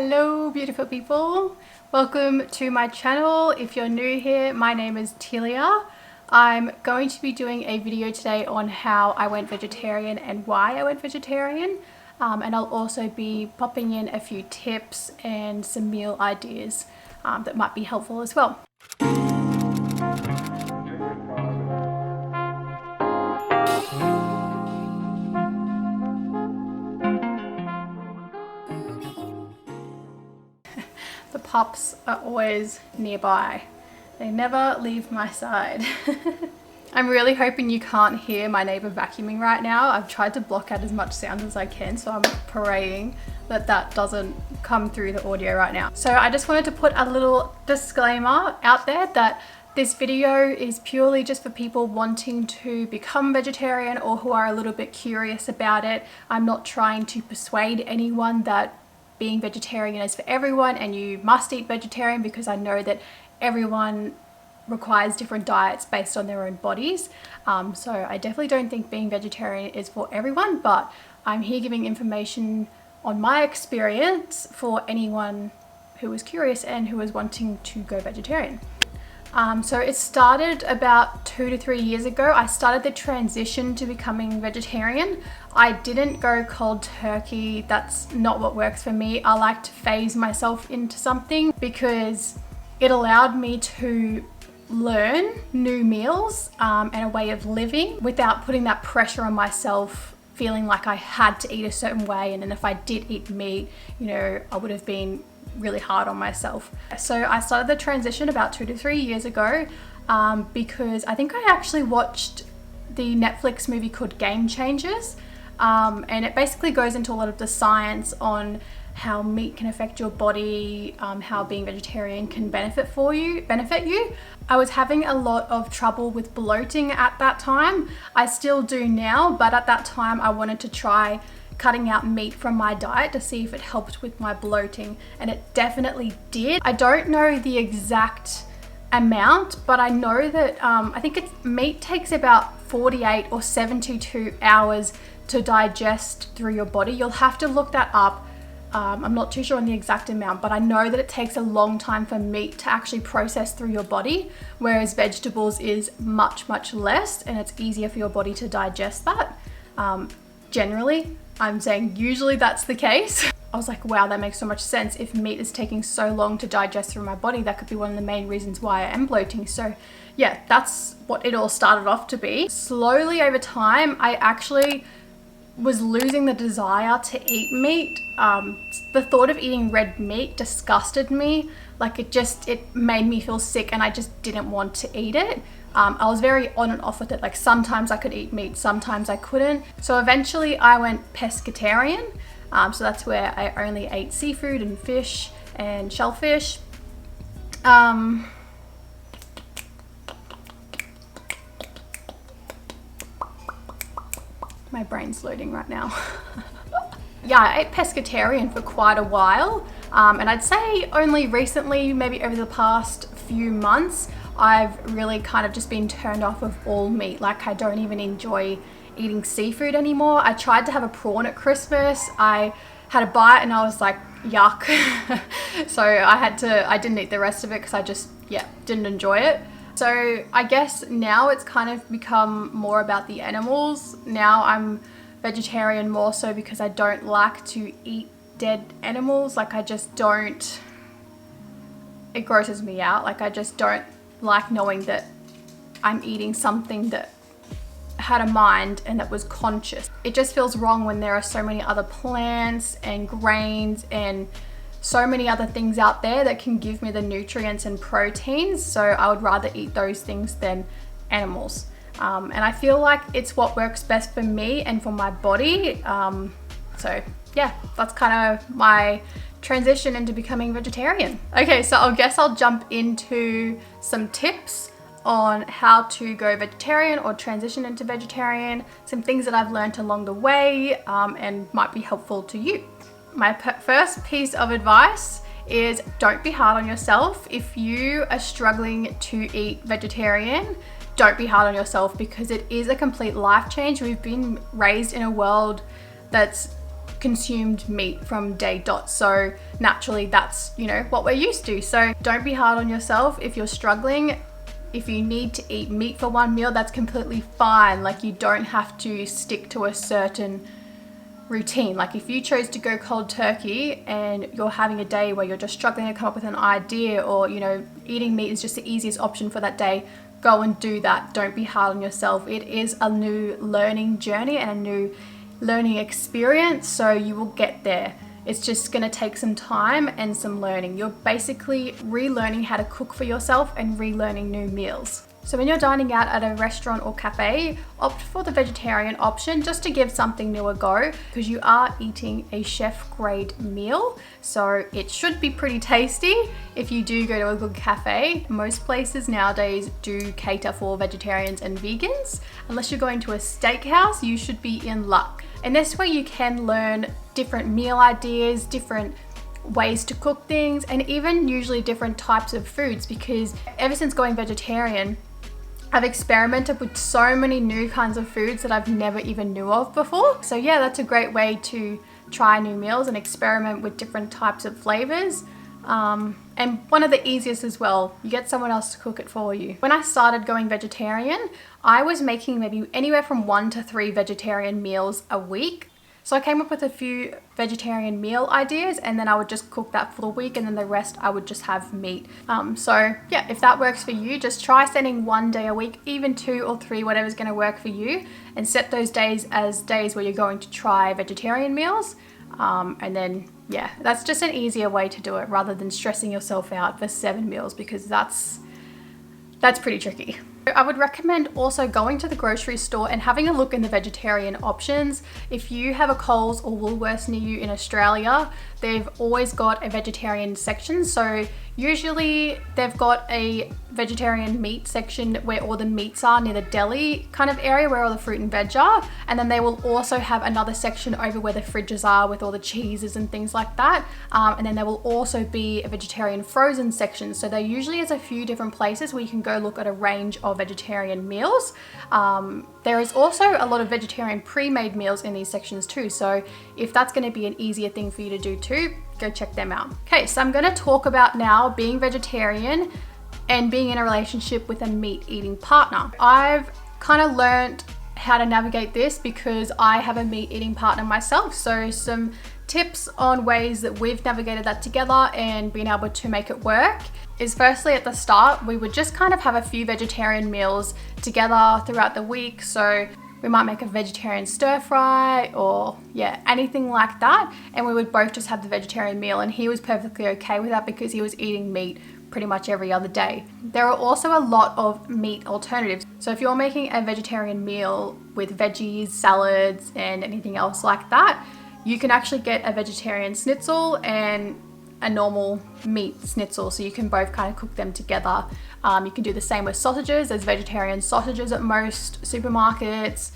Hello beautiful people, welcome to my channel. If you're new here, my name is teal-e-ah. I'm going to be doing a video today on how I went vegetarian and why I went vegetarian, and I'll also be popping in a few tips and some meal ideas that might be helpful as well. The pups are always nearby. They never leave my side. I'm really hoping you can't hear my neighbor vacuuming right now. I've tried to block out as much sound as I can, so I'm praying that that doesn't come through the audio right now. So I just wanted to put a little disclaimer out there that this video is purely just for people wanting to become vegetarian or who are a little bit curious about it. I'm not trying to persuade anyone that being vegetarian is for everyone and you must eat vegetarian, because I know that everyone requires different diets based on their own bodies. So I definitely don't think being vegetarian is for everyone, but I'm here giving information on my experience for anyone who is curious and who is wanting to go vegetarian. So it started about 2 to 3 years ago. I started the transition to becoming vegetarian. I didn't go cold turkey. That's not what works for me. I like to phase myself into something because it allowed me to learn new meals and a way of living without putting that pressure on myself, feeling like I had to eat a certain way, and then if I did eat meat, you know, I would have been really hard on myself. So I started the transition about 2 to 3 years ago because I think I actually watched the Netflix movie called Game Changers, and it basically goes into a lot of the science on how meat can affect your body, how being vegetarian can benefit you. I was having a lot of trouble with bloating at that time. I still do now, but at that time I wanted to try cutting out meat from my diet to see if it helped with my bloating, and it definitely did. I don't know the exact amount, but I know that I think meat takes about 48 or 72 hours to digest through your body. You'll have to look that up. I'm not too sure on the exact amount, but I know that it takes a long time for meat to actually process through your body, whereas vegetables is much less, and it's easier for your body to digest that. Generally, I'm saying usually that's the case. I was like, wow, that makes so much sense. If meat is taking so long to digest through my body, that could be one of the main reasons why I am bloating. So yeah, that's what it all started off to be. Slowly over time, I actually was losing the desire to eat meat. The thought of eating red meat disgusted me. Like it made me feel sick, and I just didn't want to eat it. I was very on and off with it. Like sometimes I could eat meat, sometimes I couldn't. So eventually I went pescatarian. So that's where I only ate seafood and fish and shellfish. My brain's loading right now. Yeah, I ate pescatarian for quite a while. And I'd say only recently, maybe over the past few months, I've really kind of just been turned off of all meat. Like I don't even enjoy eating seafood anymore. I tried to have a prawn at Christmas. I had a bite and I was like, yuck. So I didn't eat the rest of it because I just, didn't enjoy it. So I guess now it's kind of become more about the animals. Now I'm vegetarian more so because I don't like to eat dead animals. Like I just don't, it grosses me out. Like I just don't like knowing that I'm eating something that had a mind and that was conscious. It just feels wrong when there are so many other plants and grains and so many other things out there that can give me the nutrients and proteins. So I would rather eat those things than animals. And I feel like it's what works best for me and for my body. So yeah, that's kind of my transition into becoming vegetarian. Okay, so I guess I'll jump into some tips on how to go vegetarian or transition into vegetarian, some things that I've learned along the way and might be helpful to you. My first piece of advice is don't be hard on yourself. If you are struggling to eat vegetarian, don't be hard on yourself, because it is a complete life change. We've been raised in a world that's consumed meat from day dot. So naturally that's, you know, what we're used to. So don't be hard on yourself if you're struggling. If you need to eat meat for one meal, that's completely fine. Like, you don't have to stick to a certain routine. Like, if you chose to go cold turkey and you're having a day where you're just struggling to come up with an idea, or, you know, eating meat is just the easiest option for that day, go and do that. Don't be hard on yourself. It is a new learning journey and a new learning experience, so you will get there. It's just going to take some time and some learning. You're basically relearning how to cook for yourself and relearning new meals. So when you're dining out at a restaurant or cafe, opt for the vegetarian option just to give something new a go, because you are eating a chef grade meal. So it should be pretty tasty if you do go to a good cafe. Most places nowadays do cater for vegetarians and vegans. Unless you're going to a steakhouse, you should be in luck. And this way you can learn different meal ideas, different ways to cook things, and even usually different types of foods, because ever since going vegetarian, I've experimented with so many new kinds of foods that I've never even knew of before. So yeah, that's a great way to try new meals and experiment with different types of flavors. And one of the easiest as well, you get someone else to cook it for you. When I started going vegetarian, I was making maybe anywhere from 1 to 3 vegetarian meals a week. So I came up with a few vegetarian meal ideas, and then I would just cook that for the week, and then the rest I would just have meat. So yeah, if that works for you, just try setting 1 day a week, even 2 or 3, whatever's going to work for you, and set those days as days where you're going to try vegetarian meals. And then yeah, that's just an easier way to do it, rather than stressing yourself out for 7 meals, because that's pretty tricky. I would recommend also going to the grocery store and having a look in the vegetarian options. If you have a Coles or Woolworths near you in Australia, they've always got a vegetarian section. So usually they've got a vegetarian meat section where all the meats are, near the deli kind of area where all the fruit and veg are. And then they will also have another section over where the fridges are with all the cheeses and things like that. And then there will also be a vegetarian frozen section. So there usually is a few different places where you can go look at a range of vegetarian meals. There is also a lot of vegetarian pre-made meals in these sections too. So if that's going to be an easier thing for you to do too, go check them out. Okay, so I'm going to talk about now being vegetarian and being in a relationship with a meat eating partner. I've kind of learned how to navigate this because I have a meat eating partner myself. So some tips on ways that we've navigated that together and been able to make it work is, firstly, at the start, we would just kind of have a few vegetarian meals together throughout the week. So we might make a vegetarian stir fry or yeah, anything like that. And we would both just have the vegetarian meal, and he was perfectly okay with that because he was eating meat pretty much every other day. There are also a lot of meat alternatives. So if you're making a vegetarian meal with veggies, salads, and anything else like that, you can actually get a vegetarian schnitzel and a normal meat schnitzel, so you can both kind of cook them together. You can do the same with sausages. There's vegetarian sausages at most supermarkets.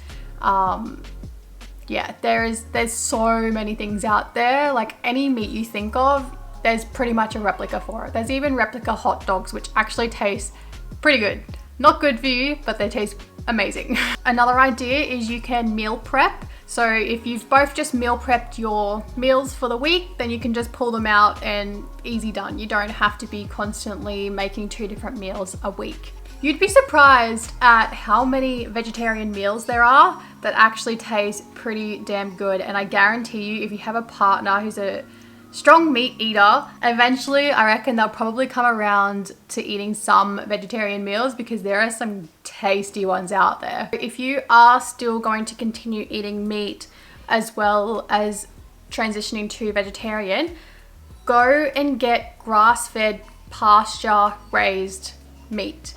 Yeah, there's so many things out there. Like, any meat you think of, there's pretty much a replica for it. There's even replica hot dogs, which actually taste pretty good. Not good for you, but they taste amazing. Another idea is you can meal prep. So if you've both just meal prepped your meals for the week, then you can just pull them out and easy done. You don't have to be constantly making 2 different meals a week. You'd be surprised at how many vegetarian meals there are that actually taste pretty damn good. And I guarantee you, if you have a partner who's a strong meat eater, eventually I reckon they'll probably come around to eating some vegetarian meals, because there are some tasty ones out there. If you are still going to continue eating meat as well as transitioning to vegetarian, go and get grass-fed, pasture-raised meat.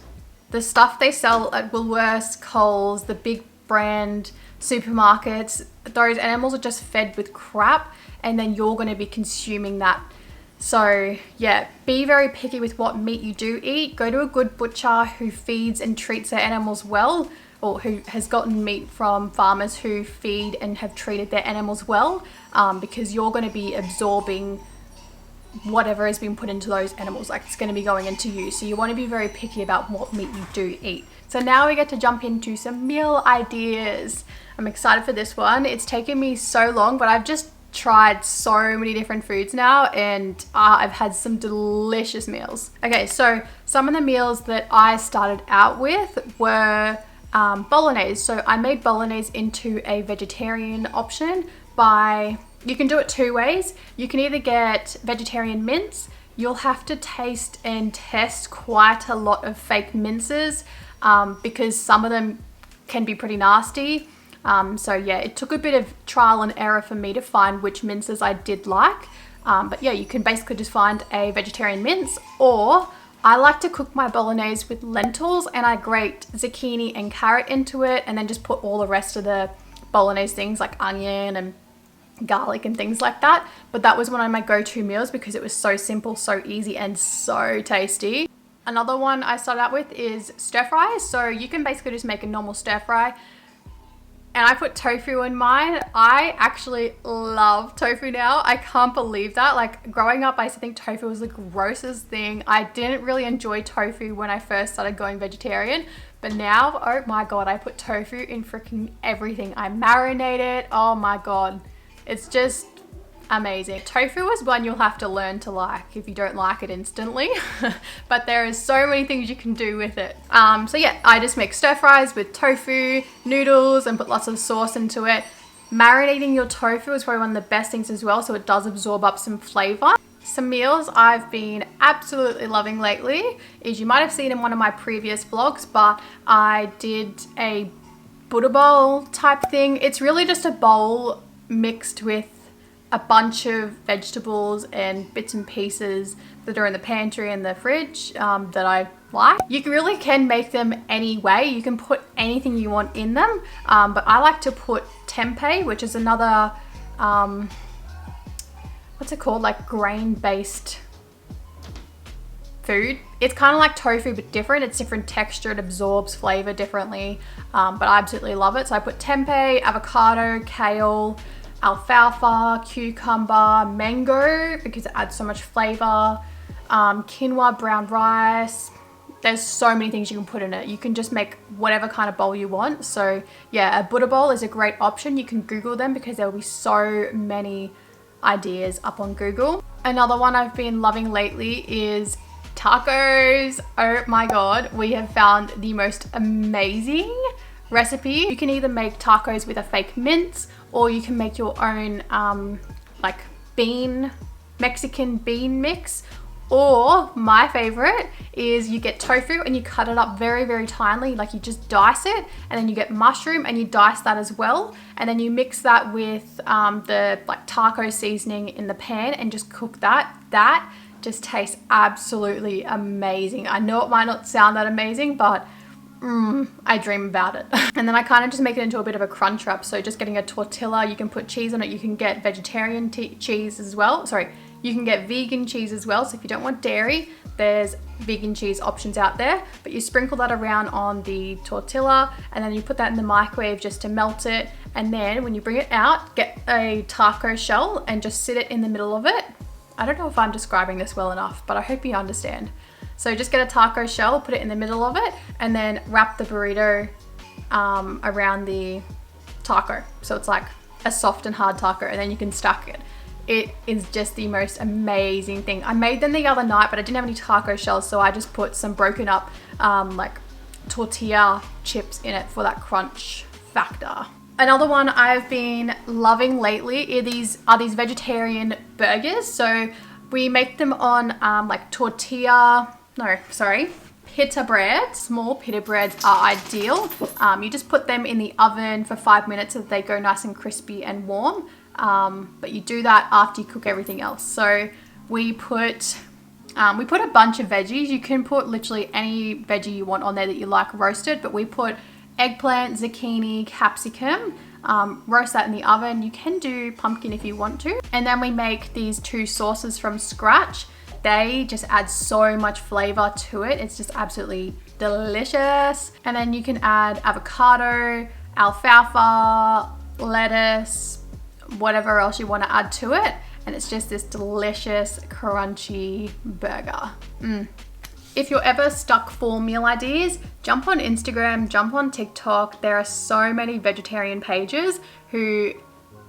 The stuff they sell at Woolworths, Coles, the big brand supermarkets, those animals are just fed with crap, and then you're going to be consuming that. So yeah, be very picky with what meat you do eat. Go to a good butcher who feeds and treats their animals well, or who has gotten meat from farmers who feed and have treated their animals well, because you're going to be absorbing whatever has been put into those animals. Like, it's going to be going into you. So you want to be very picky about what meat you do eat. So now we get to jump into some meal ideas. I'm excited for this one. It's taken me so long, but I've just tried so many different foods now, and I've had some delicious meals. Okay, so some of the meals that I started out with were bolognese. So I made bolognese into a vegetarian option you can do it two ways. You can either get vegetarian mince. You'll have to taste and test quite a lot of fake minces because some of them can be pretty nasty. So yeah, it took a bit of trial and error for me to find which minces I did like. But yeah, you can basically just find a vegetarian mince, or I like to cook my bolognese with lentils, and I grate zucchini and carrot into it and then just put all the rest of the bolognese things like onion and garlic and things like that. But that was one of my go-to meals because it was so simple, so easy, and so tasty. Another one I started out with is stir fry. So you can basically just make a normal stir fry. And I put tofu in mine. I actually love tofu now. I can't believe that. Like growing up, I used to think tofu was the grossest thing. I didn't really enjoy tofu when I first started going vegetarian. But now, oh my God, I put tofu in freaking everything. I marinate it. Oh my God. It's just amazing. Tofu is one you'll have to learn to like if you don't like it instantly. But there is so many things you can do with it. So yeah, I just make stir fries with tofu, noodles, and put lots of sauce into it. Marinating your tofu is probably one of the best things as well, so it does absorb up some flavor. Some meals I've been absolutely loving lately is, you might have seen in one of my previous vlogs, but I did a Buddha bowl type thing. It's really just a bowl mixed with a bunch of vegetables and bits and pieces that are in the pantry and the fridge that I like. You really can make them any way. You can put anything you want in them, but I like to put tempeh, which is another, what's it called, like grain-based food. It's kind of like tofu but different. It's different texture, it absorbs flavor differently, but I absolutely love it. So I put tempeh, avocado, kale, alfalfa, cucumber, mango because it adds so much flavor, quinoa, brown rice. There's so many things you can put in it. You can just make whatever kind of bowl you want. So yeah, a Buddha bowl is a great option. You can Google them because there will be so many ideas up on Google. Another one I've been loving lately is tacos. Oh my God, we have found the most amazing recipe. You can either make tacos with a fake mince, or you can make your own like Mexican bean mix. Or my favorite is you get tofu and you cut it up very, very tinely, like you just dice it, and then you get mushroom and you dice that as well, and then you mix that with the like taco seasoning in the pan and just cook that. That just tastes absolutely amazing. I know it might not sound that amazing, but I dream about it. And then I kind of just make it into a bit of a crunch wrap. So just getting a tortilla, you can put cheese on it. You can get vegetarian cheese as well. Sorry, you can get vegan cheese as well. So if you don't want dairy, there's vegan cheese options out there. But you sprinkle that around on the tortilla, and then you put that in the microwave just to melt it. And then when you bring it out, get a taco shell and just sit it in the middle of it. I don't know if I'm describing this well enough, but I hope you understand. So just get a taco shell, put it in the middle of it, and then wrap the burrito around the taco. So it's like a soft and hard taco, and then you can stack it. It is just the most amazing thing. I made them the other night, but I didn't have any taco shells, so I just put some broken up like tortilla chips in it for that crunch factor. Another one I've been loving lately are these vegetarian burgers. So we make them on like pita bread. Small pita breads are ideal. You just put them in the oven for 5 minutes so that they go nice and crispy and warm. But you do that after you cook everything else. So we put a bunch of veggies. You can put literally any veggie you want on there that you like roasted, but we put eggplant, zucchini, capsicum, roast that in the oven. You can do pumpkin if you want to. And then we make these two sauces from scratch. They just add so much flavor to it. It's just absolutely delicious. And then you can add avocado, alfalfa, lettuce, whatever else you want to add to it. And it's just this delicious, crunchy burger. If you're ever stuck for meal ideas, jump on Instagram, jump on TikTok. There are so many vegetarian pages who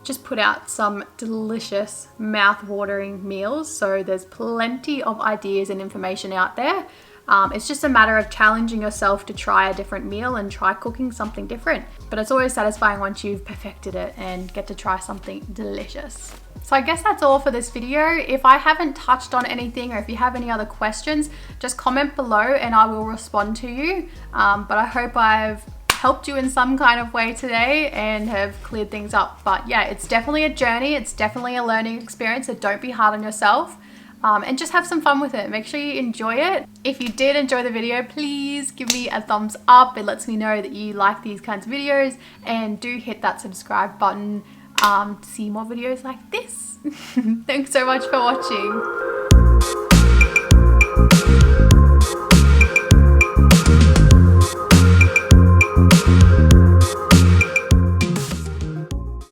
just put out some delicious mouth-watering meals. So there's plenty of ideas and information out there. It's just a matter of challenging yourself to try a different meal and try cooking something different. But it's always satisfying once you've perfected it and get to try something delicious. So I guess that's all for this video. If I haven't touched on anything, or if you have any other questions, just comment below and I will respond to you. But I hope I've helped you in some kind of way today and have cleared things up. But yeah, it's definitely a journey. It's definitely a learning experience, so don't be hard on yourself. And just have some fun with it. Make sure you enjoy it. If you did enjoy the video, please give me a thumbs up. It lets me know that you like these kinds of videos, and do hit that subscribe button to see more videos like this. Thanks so much for watching.